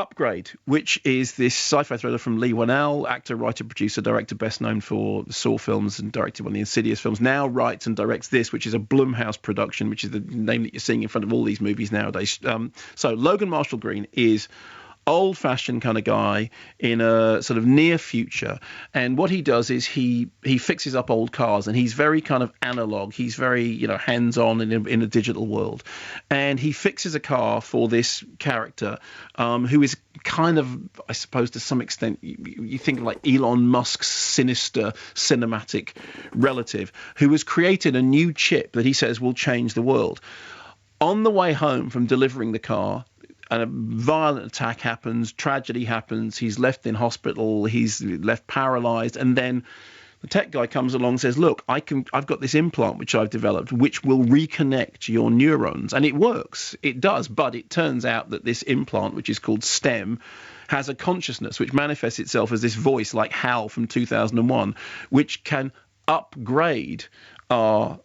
Upgrade, which is this sci-fi thriller from Lee Whannell, actor, writer, producer, director, best known for the Saw films and directed one of the Insidious films, now writes and directs this, which is a Blumhouse production, which is the name that you're seeing in front of all these movies nowadays. So Logan Marshall Green is old-fashioned kind of guy in a sort of near future, and what he does is he fixes up old cars, and he's very kind of analog. He's very hands-on in a digital world, and he fixes a car for this character who is kind of, I suppose, to some extent, you think of like Elon Musk's sinister cinematic relative, who has created a new chip that he says will change the world. On the way home from delivering the car, a violent attack happens, tragedy happens, he's left in hospital, he's left paralyzed, and then the tech guy comes along and says, look, I've got this implant which I've developed which will reconnect your neurons. And it works, it does, but it turns out that this implant, which is called STEM, has a consciousness which manifests itself as this voice like Hal from 2001, which can upgrade our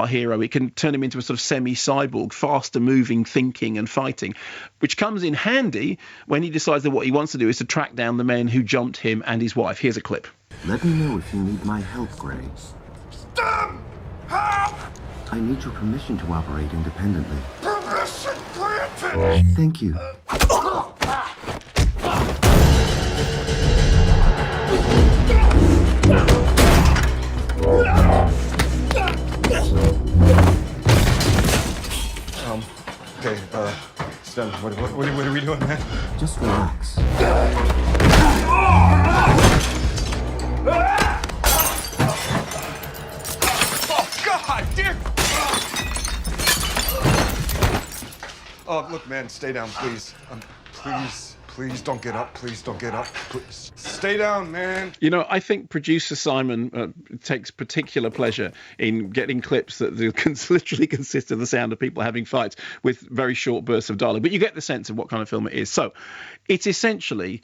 hero. It can turn him into a sort of semi-cyborg, faster moving, thinking and fighting, which comes in handy when he decides that what he wants to do is to track down the men who jumped him and his wife. Here's a clip. Let me know if you need my help, Gray. Stop! Help! I need your permission to operate independently. Permission granted! Thank you. Okay, Stem, what are we doing, man? Just relax. Oh, God, dear! Oh, look, man, stay down, please. Please don't get up. Please don't get up. Please. Stay down, man. I think producer Simon takes particular pleasure in getting clips that literally consist of the sound of people having fights with very short bursts of dialogue. But you get the sense of what kind of film it is. So it's essentially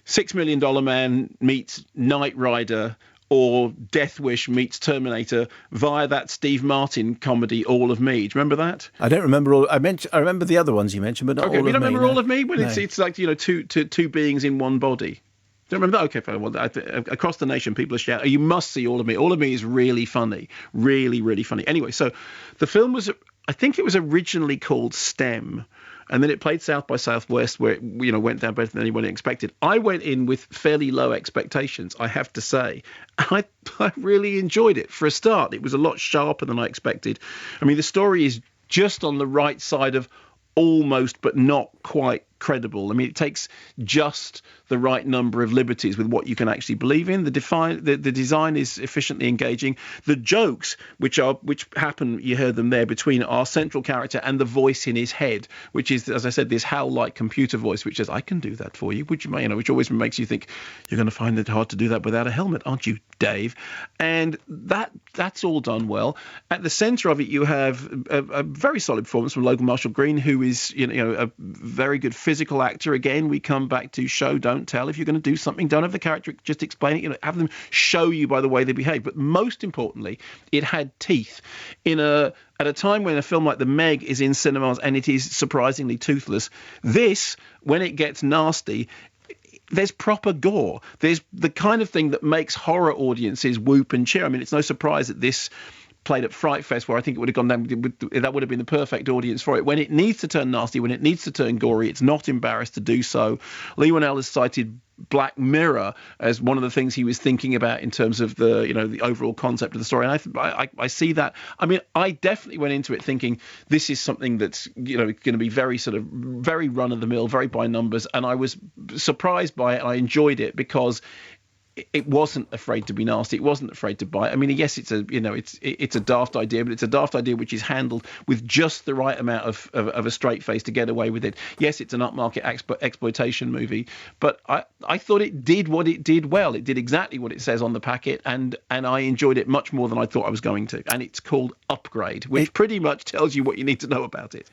$6 Million Man meets Knight Rider or Death Wish meets Terminator via that Steve Martin comedy All of Me. Do you remember that? I don't remember all. I remember the other ones you mentioned, but not okay, all of me. You don't remember no. All of Me? When No. it's like two beings in one body. Don't remember that? Okay, fine. Well, across the nation, people are shouting, you must see All of Me. All of Me is really funny. Really, really funny. Anyway, so the film was, I think it was originally called STEM, and then it played South by Southwest, where it went down better than anyone expected. I went in with fairly low expectations, I have to say. I really enjoyed it. For a start, it was a lot sharper than I expected. I mean, the story is just on the right side of almost but not quite credible. I mean, it takes just the right number of liberties with what you can actually believe in. The design is efficiently engaging. The jokes which happen, you heard them there, between our central character and the voice in his head, which is, as I said, this Hal-like computer voice which says, I can do that for you. Would you, which always makes you think you're going to find it hard to do that without a helmet, aren't you, Dave? And that's all done well. At the center of it, you have a very solid performance from Logan Marshall Green, who is a very good physical actor. Again, we come back to show, don't tell. If you're going to do something, don't have the character just explain it. Have them show you by the way they behave. But most importantly, it had teeth. At a time when a film like The Meg is in cinemas and it is surprisingly toothless, this, when it gets nasty, there's proper gore. There's the kind of thing that makes horror audiences whoop and cheer. I mean, it's no surprise that this played at Fright Fest, where I think it would have gone down, that would have been the perfect audience for it. When it needs to turn nasty, when it needs to turn gory, it's not embarrassed to do so. Lee Whannell has cited Black Mirror as one of the things he was thinking about in terms of the overall concept of the story. And I see that. I mean, I definitely went into it thinking this is something that's going to be very very run of the mill, very by numbers, and I was surprised by it. I enjoyed it because it wasn't afraid to be nasty. It wasn't afraid to bite. I mean, yes, it's a daft idea, but it's a daft idea which is handled with just the right amount of a straight face to get away with it. Yes, it's an upmarket exploitation movie, but I thought it did what it did well. It did exactly what it says on the packet, and I enjoyed it much more than I thought I was going to. And it's called Upgrade, which pretty much tells you what you need to know about it.